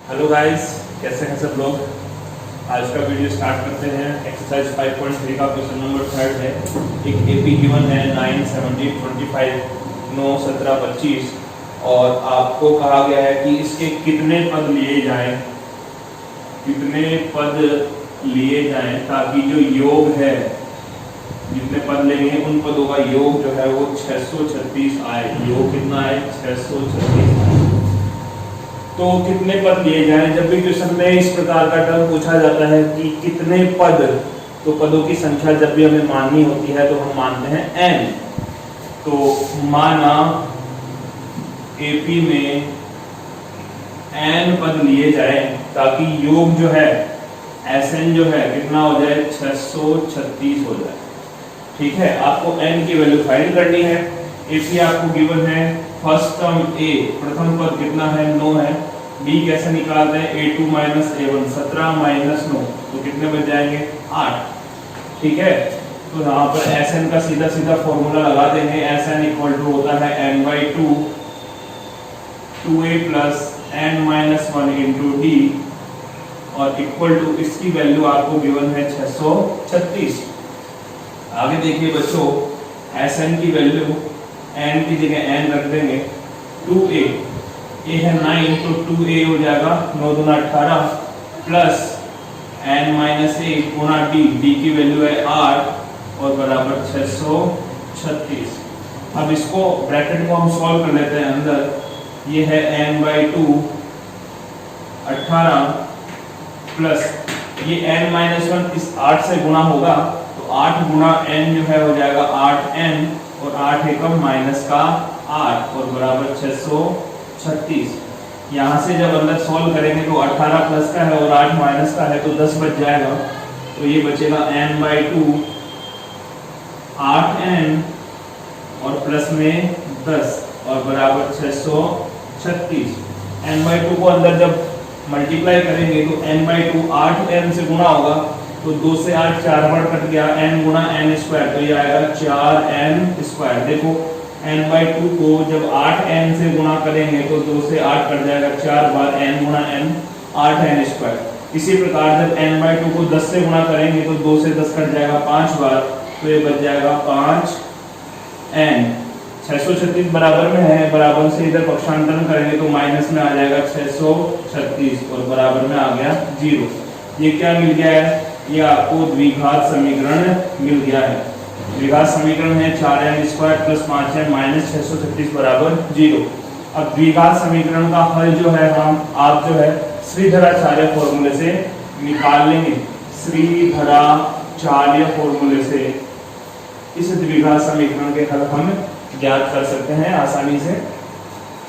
Hello guys, कैसे हैं सब लोग। आज का वीडियो स्टार्ट करते हैं। एक्सरसाइज 5.3 का क्वेश्चन नंबर 3 है। एक एपी गिवन है 9, 17, 25, 9, 17, 25 और आपको कहा गया है कि इसके कितने पद लिए जाएं, ताकि जो योग है, जितने पद लेंगे उन पदों का योग जो है वो 636 आए। योग कितना आए? 636 आए। तो कितने पद लिए जाएं। जब भी क्वेश्चन में इस प्रकार का टर्म पूछा जाता है कि कितने पद, तो पदों की संख्या जब भी हमें माननी होती है तो हम मानते हैं n। तो माना एपी में n पद लिए जाए ताकि योग जो है Sn जो है कितना हो जाए? 636 हो जाए। ठीक है, आपको n की वैल्यू फाइंड करनी है। एपी आपको गिवन है। फर्स्ट टर्म a, प्रथम पद कितना है? 9 है। b कैसे निकालते हैं? a2 माइनस a1, 17 माइनस 9, तो कितने बच जाएंगे? 8। ठीक है, तो यहाँ पर Sn का सीधा सीधा फॉर्मूला लगा देंगे। Sn इक्वल टू होता है n/2 2a plus n minus 1 into D, और इक्वल टू इसकी वैल्यू आपको गिवन है 636। आगे देखिए बच्चों, Sn की वैल्यू n की जगह n रख देंगे। 2a, a है 9 तो 2a हो जाएगा 9 दूना 18 प्लस n माइनस 1 गुना d, d की वैल्यू है 8 और बराबर 636। अब इसको ब्रैकेट को हम सॉल्व कर लेते हैं अंदर। ये है n/2 18 प्लस ये n माइनस 1 इस 8 से गुना होगा, तो 8 गुना n जो है हो जाएगा 8n, और 8 एकम माइनस का 8 और बराबर 636। यहाँ से जब अंदर सॉल्व करेंगे तो 18 प्लस का है और 8 माइनस का है, तो 10 बच जाएगा। तो ये बचेगा n/2 8n और प्लस में 10 और बराबर 636। n/2 को अंदर जब मल्टीप्लाई करेंगे तो n/2 8n से गुना होगा, तो 2 से 8 4 बार कट गया, n गुना n स्क्वायर, तो ये आएगा 4n स्क्वायर। देखो n/2 को जब 8n से गुना करेंगे तो 2 से 8 कट जाएगा, 4 बार n गुना n 8n स्क्वायर। इसी प्रकार जब n/2 को 10 से गुना करेंगे तो 2 से 10 कट जाएगा 5 बार, तो ये बच जाएगा 5n। 636 बराबर में है, बराबर से इधर पक्षांतरण करेंगे तो माइनस में आ जाएगा 636 और बराबर में आ गया 0। ये क्या मिल गया है? ये आपको द्विघात समीकरण मिल गया है। द्विघात समीकरण है 4n square plus 5n minus 636 बराबर 0। अब द्विघात समीकरण का हल जो है आप जो है श्रीधराचार्य फॉर्मूले से निकाल लेंगे। श्रीधराचार्य फॉर्मूले से इस द्विघात समीकरण के हल हम ज्ञात कर सकते हैं आसानी से।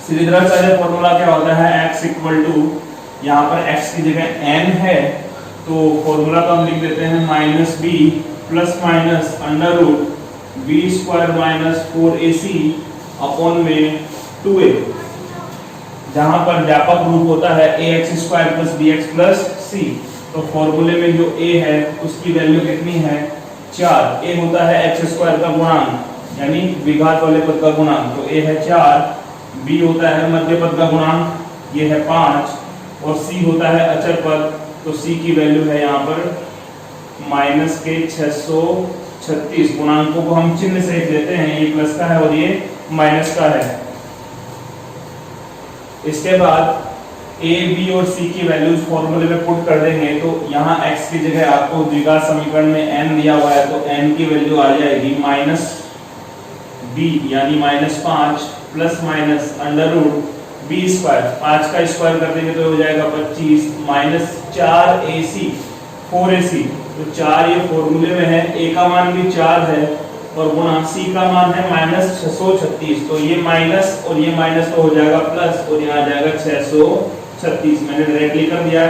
श्रीधराचार्य फॉर्मूला क्या होता है? x इक्वल टू, यहाँ पर x की जगह n है तो फॉर्मूला तो हम लिख देते हैं minus b plus minus under root b square minus 4ac upon में 2a, जहां पर व्यापक रूप होता है ax square plus bx plus c। तो फॉर्मूले में जो a है उसकी वैल्यू कितनी है? 4। a होता है x स्क्वायर का गुणांक, यानी द्विघात वाले पद का गुणांक, तो a है 4, b होता है मध्य पद का गुणांक, ये है 5, और c होता है अचर पद, तो c की वैल्यू है यहाँ पर माइनस के 636। गुणांकों को हम चिन्ह से देते हैं, ये प्लस का है और ये माइनस का है। इसके बाद a, b और c की वैल्यूज फॉर्मूले में पुट कर देंगे, तो यहाँ x की जगह आपको द्विघात समीकरण में n दिया हुआ है, तो n की वैल्यू आ जाएगी माइनस b यानी minus 5 plus minus under root b square, 5 का स्क्वायर कर देंगे तो हो जाएगा 25 माइनस 4ac 4ac, तो 4 ये फॉर्मूले में है, a का मान भी 4 है और गुणा c का मान है माइनस 636, तो ये माइनस और ये माइनस तो हो जाएगा प्लस और यहाँ आ जाएगा 636। मैंने डायरेक्टली कर दिया है,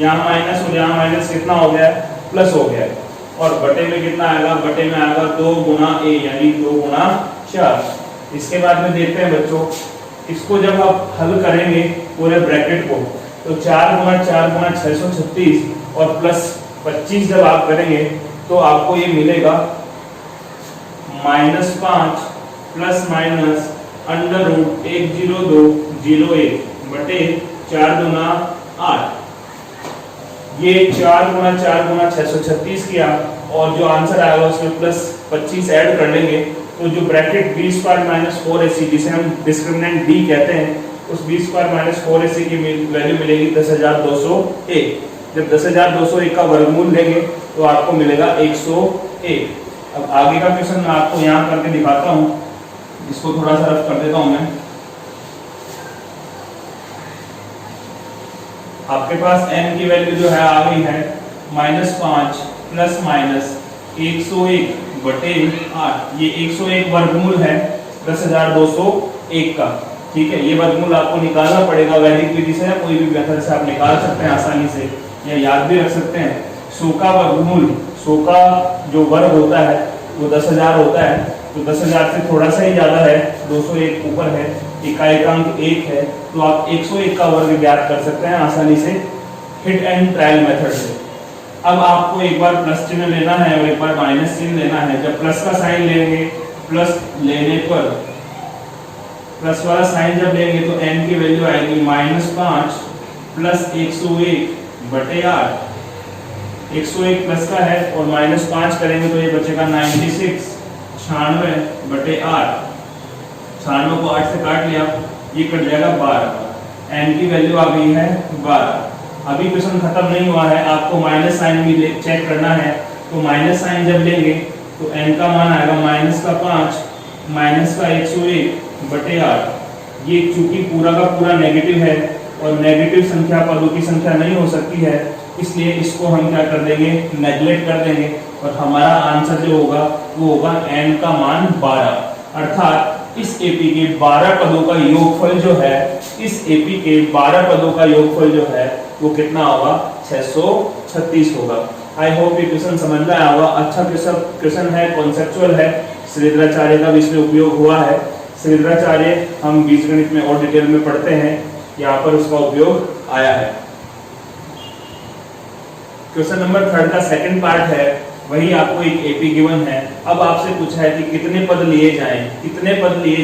यहाँ माइनस और यहाँ माइनस कितना हो गया? प्लस हो गया। और बटे में कितना आएगा? बटे में आएगा 2 गुना a यानी 2 गुना 4। इसके बाद में देखते हैं बच्चों, इसको जब आप हल करेंगे पूरे ब्रैकेट को, तो 4 गुना 636 और प्लस 25 जब आप करेंगे तो आपको ये मिलेगा -5 प्लस माइनस अंडर रूट 10201 बटे 4 दूना 8। ये 4 गुना 636 किया और जो आंसर आएगा उसमें प्लस 25 ऐड कर लेंगे तो जो bracket b square minus 4ac जिसे हम डिस्क्रिमिनेंट d कहते हैं उस b स्क्वायर माइनस 4ac की वैल्यू मिलेगी 10,201। जब 10,201 का वर्गमूल लेंगे तो आपको मिलेगा 101। अब आगे का क्वेश्चन मैं आपको यहाँ करके दिखाता हूँ, इसको थोड़ा सा रफ कर देता हूँ मैं। आपके पास n की वैल्यू जो है आ गई है -5 प्लस माइनस 101 बटे 8। ये 101 वर्गमूल है 10,201 का। ठीक है, ये वर्गमूल आपको निकालना पड़ेगा वैदिक विधि से या कोई भी मेथड से आप निकाल सकते हैं आसानी से, या याद भी रख सकते हैं। 100 का वर्गमूल, 100 का जो वर्ग होता है वो 10,000 होता है, तो 10,000 से थोड़ा सा ही ज्यादा है, 201 ऊपर है, इकाइकांक 1 है, तो आप 101 का वर्ग ज्ञात कर सकते हैं आसानी से हिट एंड ट्रायल मेथड से। अब आपको एक बार प्लस चिन्ह लेना है और एक बार माइनस चिन्ह लेना है। जब प्लस का साइन लेंगे, प्लस लेने पर प्लस वाला साइन जब लेंगे तो n की वैल्यू आएगी -5 प्लस 101 बटे 8। 101 प्लस का है और -5 करेंगे तो ये बचेगा 96 96 बटे 8। 96 को 8 से काट लिया, ये कट जाएगा 12। n की वैल्यू आ गई है 12। अभी क्वेश्चन खत्म नहीं हुआ है, आपको माइनस साइन भी चेक करना है। तो माइनस साइन जब लेंगे तो n का मान आएगा -5 माइनस का 101 बटे 8। ये चूंकि पूरा का पूरा नेगेटिव है और नेगेटिव संख्या पदों की संख्या नहीं हो सकती है, इसलिए इसको हम क्या कर देंगे, नेगलेक्ट कर देंगे और हमारा आंसर जो होगा वो होगा n का मान 12। अर्थात इस एपी के 12 पदों का योगफल जो है, इस एपी के 12 पदों का योगफल जो है वो कितना होगा, 636 होगा। आई होप ये क्वेश्चन समझ में आया होगा। अच्छा क्वेश्चन है, कॉन्सेप्चुअल है, श्रीधराचार्य का भी इसमें उपयोग हुआ है। श्रीधराचार्य हम बीजगणित में और डिटेल में पढ़ते हैं, यहाँ पर उसका उपयोग आया है। क्वेश्चन नंबर 3 का सेकंड पार्ट है, वही आपको एक एपी गिवन है। अब आपसे पूछा है कि कितने पद लिए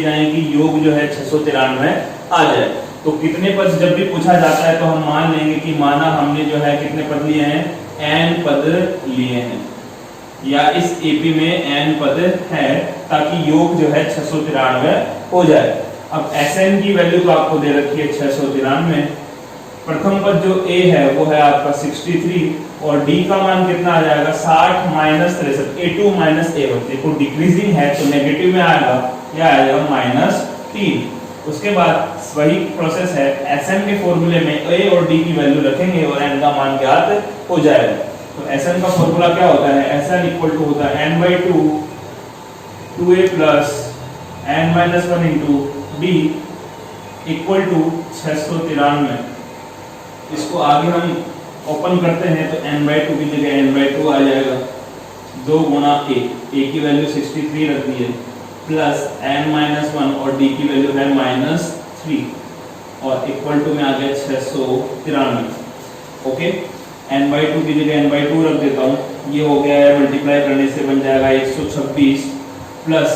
जाएं कि योग जो है 693 आ जाए। तो कितने पद जब भी पूछा जाता है तो हम मान लेंगे कि माना हमने जो है कितने पद लिए हैं, n पद लिए हैं, या इस एपी में n पद है ताकि योग जो है 693 हो जाए। अब Sn की वैल्यू तो आपको दे रखी है 693। प्रथम पद जो a है वो है आपका 63 और d का मान कितना आ जाएगा, 60 माइनस 63, a2 माइनस a1। देखो डिक्रीजिंग है तो नेगेटिव में आएगा, यह आ जाएगा -3। उसके बाद वही प्रोसेस है, Sn के फॉर्मूले में a और d की वैल्यू रखेंगे और n का मान ज्ञात हो जाएगा। तो Sn का फॉर्मूला क्या होता है, Sn इक्वल टू होता है n/2 2a plus n-1 into d equal to 693। इसको आगे हम ओपन करते हैं तो n/2 की जगह n/2 आ जाएगा, 2 गुना a की वैल्यू 63 रख दी है, प्लस n-1 और d की वैल्यू है -3 और इक्वल टू में आ गया 693। ओके, n/2 की जगह n/2 रख देता हूँ, ये हो गया है, मल्टीप्लाई करने से बन जाएगा 126 प्लस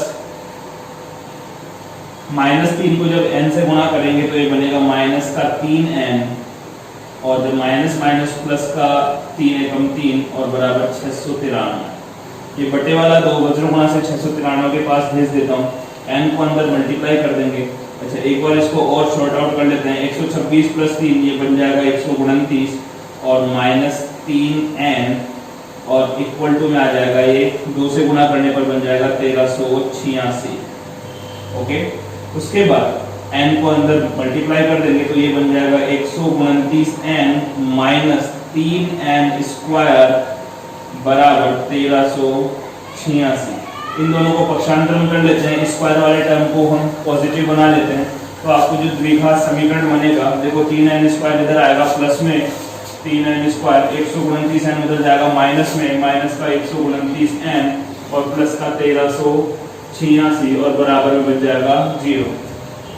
-3 को जब n से गुणा करेंगे तो ये बनेगा -3n और जब माइनस माइनस प्लस का 3 एकम 3 और बराबर 693। ये बटे वाला 2 वज्र गुणा से 693 के पास भेज देता हूँ, n को अंदर मल्टीप्लाई कर देंगे। अच्छा, एक बार इसको और शॉर्ट आउट कर लेते हैं, 126 प्लस 3 ये बन जाएगा 129 और -3n और इक्वल टू में आ जाएगा, ये 2 से गुणा करने पर बन जाएगा 1386। ओके, उसके बाद n को अंदर मल्टीप्लाई कर देंगे तो ये बन जाएगा 129n माइनस 3n स्क्वायर बराबर 1386। इन दोनों को पक्षांतर में कर लेते हैं, स्क्वायर वाले टर्म को हम पॉजिटिव बना लेते हैं तो आपको जो द्विघात समीकरण बनेगा, देखो 3n स्क्वायर इधर आएगा प्लस में, 3n स्क्वायर 129n उधर जाएगा माइनस में, माइनस का 129n और प्लस का 1386 और बराबर में बन जाएगा 0।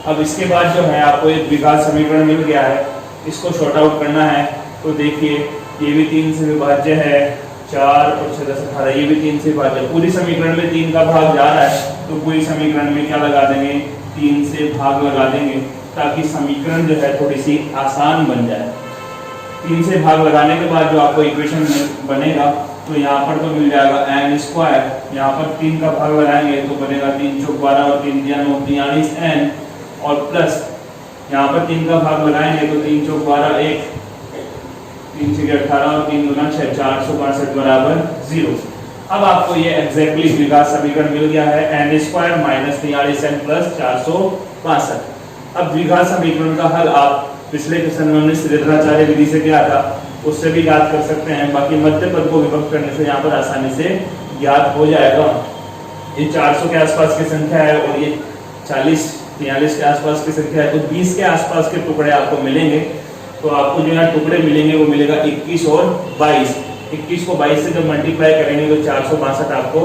अब इसके बाद जो है आपको एक द्विघात समीकरण मिल गया है, इसको शॉर्ट आउट करना है। तो देखिए ये भी 3 से विभाज्य है, 4 और 6 10 18, ये भी 3 से विभाज्य। पूरी समीकरण में 3 का भाग जा रहा है तो पूरी समीकरण में क्या लगा देंगे, 3 से भाग लगा देंगे ताकि समीकरण जो है थोड़ी सी आसान बन जाए। 3 से भाग लगाने के बाद जो आपको इक्वेशन बनेगा तो यहाँ पर तो मिल जाएगा n स्क्वायर, यहाँ पर 3 का भाग लगाएंगे तो बनेगा 3 चौक 12 और 3 दिया 9 43 n, और प्लस यहाँ पर 3 का भाग लगाएंगे तो 3 चौक 12 1, 3 से 18 और 3 गुना 6 462 बराबर 0। अब आपको ये एग्जैक्टली द्विघात समीकरण मिल गया है n square minus 43n plus 462। अब द्विघात समीकरण का हल आप पिछले क्वेश्चन में हमने श्रीधराचार्य विधि से किया था, उससे भी याद कर सकते हैं। बाकी मध्य पद को विभक्त करने से यहाँ पर आसानी से ज्ञात हो जाएगा। ये 400 के आसपास की संख्या है और ये 40 43 के आसपास की संख्या है, तो 20 के आसपास के टुकड़े आपको मिलेंगे। तो आपको जो यहाँ टुकड़े मिलेंगे वो मिलेगा 21 और 22। 21 को 22 से जब मल्टीप्लाई करेंगे तो 462 आपको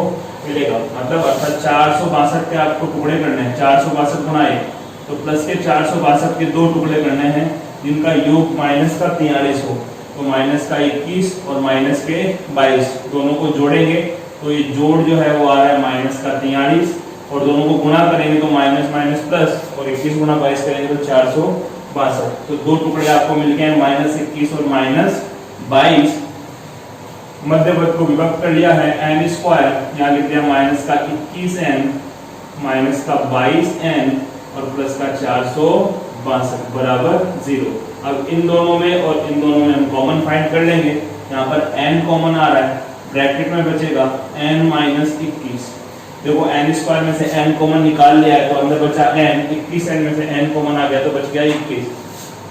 मिलेगा, मतलब अर्थात 462 के आपको टुकड़े करने हैं। 462 गुना 1 तो प्लस के 462 के 2 टुकड़े करने हैं जिनका योग माइनस का 43 हो, तो माइनस का 21 और माइनस के 22 दोनों को जोड़ेंगे तो ये जोड़ जो है वो आ रहा है माइनस का 43, और दोनों को गुणा करेंगे तो माइनस माइनस प्लस, और 21 गुना 22 करेंगे तो 462। तो 2 टुकड़े आपको मिल गए माइनस 21 और माइनस 22। मध्य पद को विभक्त कर लिया है n स्क्वायर, यहाँ लिख दिया माइनस का 21n माइनस का 22n और प्लस का 462 बराबर 0। अब इन दोनों में और इन दोनों में हम कॉमन फाइंड कर लेंगे। यहाँ पर n कॉमन आ रहा है, ब्रैकेट में बचेगा n माइनस 21। देखो n स्क्वायर में से n कॉमन निकाल लिया है तो अंदर बचा n, 21n में से n कॉमन आ गया तो बच गया 21।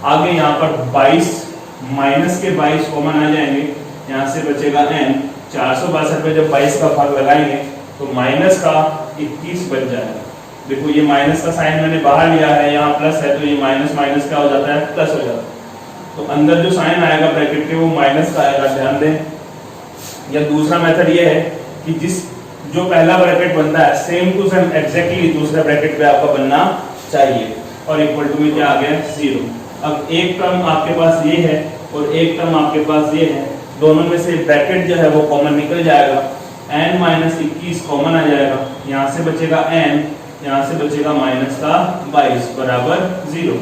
आगे यहाँ पर 22 माइनस के 22 कॉमन आ जाएंगे, यहाँ से बचेगा n। 462 पे जब 22 का भाग लगाएंगे तो माइनस का 21 बच जाएगा। देखो ये माइनस का साइन मैंने बाहर लिया है, यहाँ प्लस है तो ये माइनस माइनस क्या हो जाता है, प्लस हो जाता है। तो अंदर जो साइन आएगा ब्रैकेट के वो माइनस का आएगा, ध्यान दें। या दूसरा मेथड ये है कि जो पहला ब्रैकेट बनता है सेम टू सेम एग्जैक्टली दूसरा ब्रैकेट पे आपका बनना चाहिए, और इक्वल टू में क्या आ गया 0। अब एक टर्म आपके पास ये है और एक टर्म आपके पास ये है, दोनों में से ब्रैकेट जो है वो कॉमन निकल जाएगा, n माइनस 21 कॉमन आ जाएगा, यहाँ से बचेगा n, यहाँ से बचेगा माइनस का 22 बराबर 0।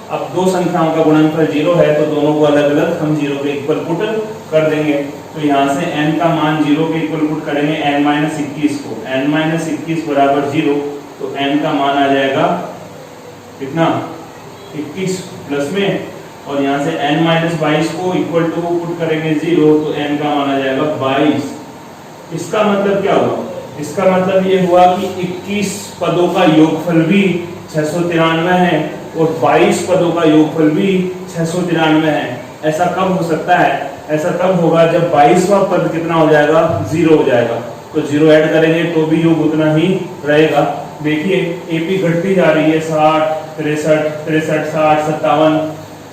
अब दो संख्याओं का गुणनफल 0 है तो दोनों को अलग अलग हम 0 के इक्वल पुट कर देंगे। तो यहाँ से n का मान 0 के इक्वल पुट करेंगे n माइनस 21 को, n माइनस 21 बराबर 0, तो n का मान आ जाएगा कितना 21 प्लस में, और यहाँ से n माइनस 22 को इक्वल टू पुट करेंगे 0 तो n का मान आ जाएगा 22। इसका मतलब क्या हुआ, इसका मतलब ये हुआ कि 21 पदों का योगफल भी 693 है और 22 पदों का योगफल भी 693 है। ऐसा कब हो सकता है, ऐसा तब होगा जब 22वां पद कितना हो जाएगा 0 हो जाएगा, तो 0 ऐड करेंगे तो भी योग उतना ही रहेगा। देखिए एपी घटती जा रही है 60 63 63 60 57,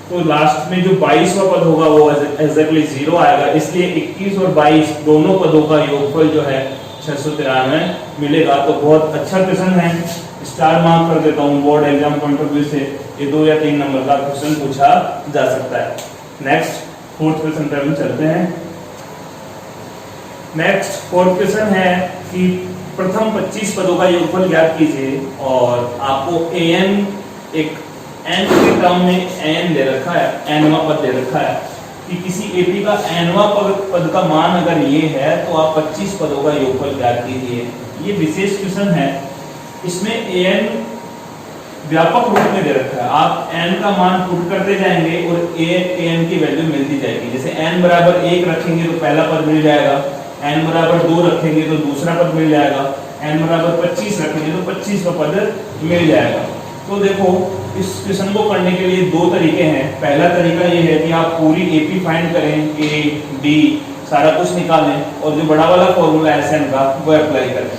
तो लास्ट में जो 22वां पद होगा वो एग्जैक्टली 0 आएगा। इसलिए 21 और 22 दोनों पदों का योगफल जो है 693 मिलेगा। तो बहुत अच्छा क्वेश्चन है, स्टार मार्क कर देता हूँ board exam point of view से, ये 2 या 3 नंबर का क्वेश्चन पूछा जा सकता है। नेक्स्ट फोर्थ क्वेश्चन पर हम चलते हैं। नेक्स्ट फोर्थ क्वेश्चन है कि प्रथम 25 पदों का योगफल ज्ञात कीजिए, और आपको an एक n के टर्म में n दे रखा है, nवां पद दे रखा है कि किसी एपी का nवां पद का मान अगर ये है तो आप 25 पदों का योगफल ज्ञात कीजिए। ये विशेष क्वेश्चन है, इसमें an व्यापक रूप में दे रखा है। आप n का मान पुट करते जाएंगे और an की वैल्यू मिलती जाएगी। जैसे n बराबर 1 रखेंगे तो पहला पद मिल जाएगा, n बराबर 2 रखेंगे तो दूसरा पद मिल जाएगा, n बराबर 25 रखेंगे तो 25 का पद मिल जाएगा। तो देखो इस क्वेश्चन को करने के लिए 2 तरीके हैं। पहला तरीका ये है कि आप पूरी एपी फाइंड करें, a d सारा कुछ निकालें और जो बड़ा वाला फॉर्मूला है Sn का वो अप्लाई करें।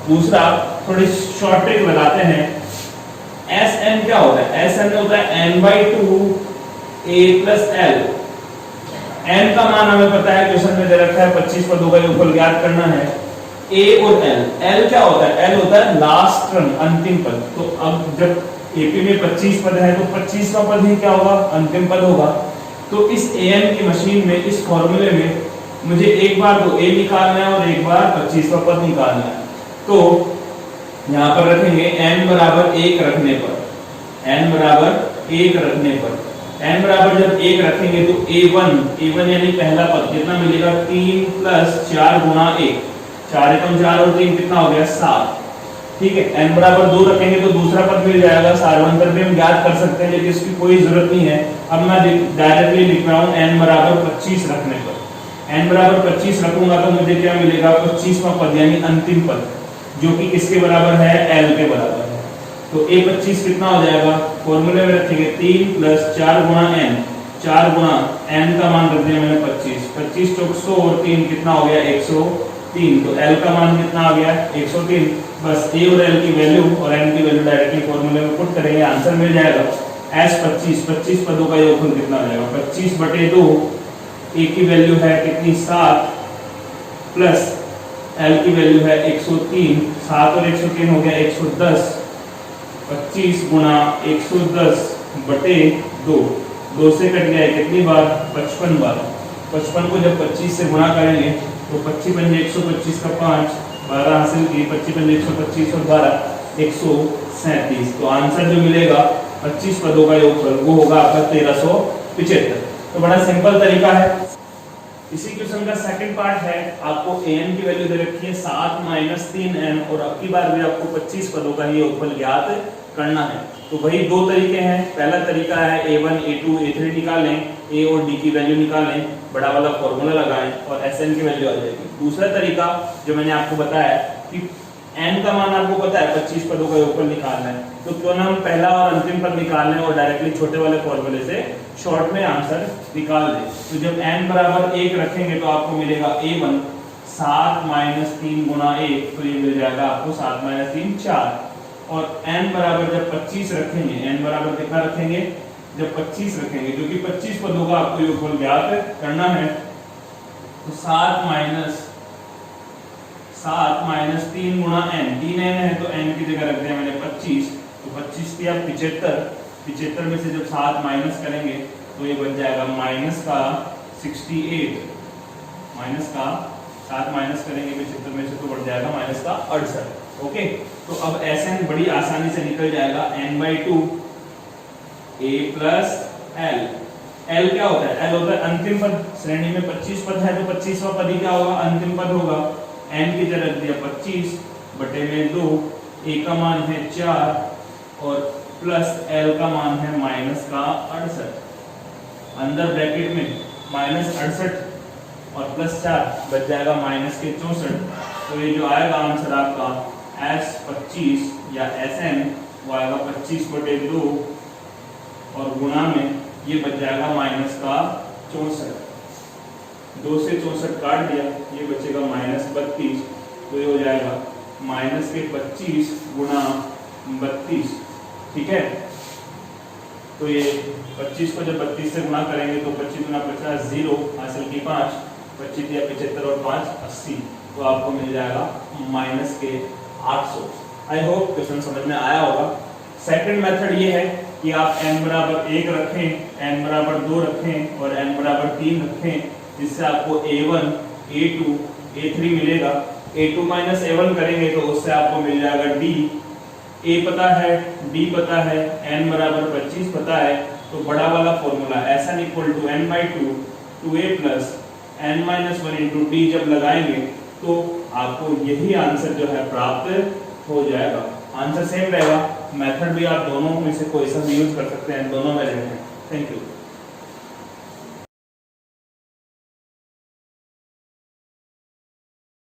दूसरा थोड़ी शॉर्ट ट्रिक लगाते हैं। Sn क्या होता है, Sn होता है n/2 a plus l। n का मान हमें पता है, क्वेश्चन में दे रखा है 25 पदों का योगफल ज्ञात करना है। a और l क्या होता है, l होता है लास्ट टर्म, अंतिम पद। तो अब जब एपी में 25 पद है तो 25वां पद ही क्या होगा, अंतिम पद होगा। तो इस an की मशीन में, इस फॉर्मूले में मुझे एक बार तो a निकालना है और एक बार 25वां पद निकालना है। तो यहाँ पर रखेंगे n बराबर 1 रखने पर, n बराबर 1 रखने पर n बराबर जब 1 रखेंगे तो a1 यानी पहला पद कितना मिलेगा 3 प्लस 4 गुणा 1, 4 एकम 4 और 3 कितना हो गया 7। ठीक है, n बराबर 2 रखेंगे तो दूसरा पद मिल जाएगा, सारवंतर भी हम ज्ञात कर सकते हैं लेकिन इसकी कोई जरूरत नहीं है। अब मैं डायरेक्टली लिख रहा हूँ n बराबर 25 रखने पर, n बराबर 25 रखूंगा तो मुझे क्या मिलेगा 25वां पद यानी अंतिम पद, जो कि किसके बराबर है l के बराबर है। तो a25 कितना हो जाएगा, फॉर्मूले में रखेंगे 3 प्लस 4 गुणा n, 4 गुणा n का मान रख दिया मैंने 25, 25 चौक 100 और 3 कितना हो गया 103, तो l का मान कितना आ गया 103। बस a और l की वैल्यू और n की वैल्यू डायरेक्टली फॉर्मूले में पुट करेंगे, आंसर मिल जाएगा s 25 पदों का योगफल कितना हो जाएगा 25/2, a की वैल्यू है कितनी 7 प्लस l की वैल्यू है 103, 7 और 103 हो गया 110, 25 गुणा 110/2, 2 से कट गया कितनी बार 55 बार। 55 को जब 25 से गुणा करेंगे तो 25 पंजे 125 का 5, 12 हासिल की, 25 पंजे 125 और 12 137। तो आंसर जो मिलेगा 25 पदों का योगफल वो होगा आपका 1375। तो बड़ा सिंपल तरीका है। इसी क्वेश्चन का सेकंड पार्ट है, आपको an की वैल्यू दे रखी है 7 - 3n और अब की बार भी आपको 25 पदों का ही योगफल ज्ञात करना है। तो वही दो तरीके हैं, पहला तरीका है a1 a2 a3 निकालें, a और d की वैल्यू निकालें, बड़ा वाला फॉर्मूला लगाएं और sn की वैल्यू आ जाएगी। दूसरा तरीका जो मैंने आपको बताया कि n का मान आपको पता है 25 पदों का योगफल निकालना है, तो क्यों ना हम पहला और अंतिम पद निकाल लें और डायरेक्टली छोटे वाले फॉर्मूले से शॉर्ट में आंसर निकाल दें। तो जब n बराबर 1 रखेंगे तो आपको मिलेगा a1 7 - 3 गुणा 1, तो ये मिल जाएगा आपको 7 - 3 4। और n बराबर जब 25 रखेंगे, n बराबर कितना रखेंगे जब 25 रखेंगे, जो कि 25 पदों का आपको योगफल ज्ञात करना है, तो 7 - 3 गुणा n, 3n है तो n की जगह रख दिया मैंने 25, तो 25 की आप 75 में से जब 7 माइनस करेंगे तो ये बन जाएगा माइनस का 68, माइनस का 7 माइनस करेंगे 75 में से तो बढ़ जाएगा माइनस का 68। ओके, तो अब Sn बड़ी आसानी से निकल जाएगा n/2 a plus l। l क्या होता है, l होता है अंतिम पद, श्रेणी में 25 पद है तो 25वां पद ही क्या होगा अंतिम पद होगा। n की जगह रख दिया 25/2, a का मान है 4 और प्लस l का मान है माइनस का 68, अंदर ब्रैकेट में माइनस 68 और प्लस 4 बच जाएगा माइनस के 64। तो ये जो आएगा आंसर आपका S25 या Sn वो आएगा 25/2 और गुणा में ये बच जाएगा माइनस का 64, 2 से 64 काट दिया, ये बचेगा -32, तो ये हो जाएगा माइनस के 25 गुणा 32। ठीक है, तो ये 25 को जब 32 से गुणा करेंगे तो 25 गुना 50 0 हासिल की 5, 25 या 75 और 5 80, तो आपको मिल जाएगा माइनस के 800। आई होप क्वेश्चन समझ में आया होगा। सेकंड मेथड ये है कि आप n बराबर 1 रखें, n बराबर 2 रखें और n बराबर 3 रखें, जिससे आपको a1 a2 a3 मिलेगा। a2 - a1 करेंगे तो उससे आपको मिल जाएगा d, a पता है d पता है, n बराबर 25 पता है, तो बड़ा वाला formula Sn = n/2 2a plus n - 1 × d जब लगाएंगे तो आपको यही आंसर जो है प्राप्त हो जाएगा। आंसर सेम रहेगा, मेथड भी आप दोनों में से कोई सा भी यूज कर सकते हैं, दोनों में रहेंगे। Thank you.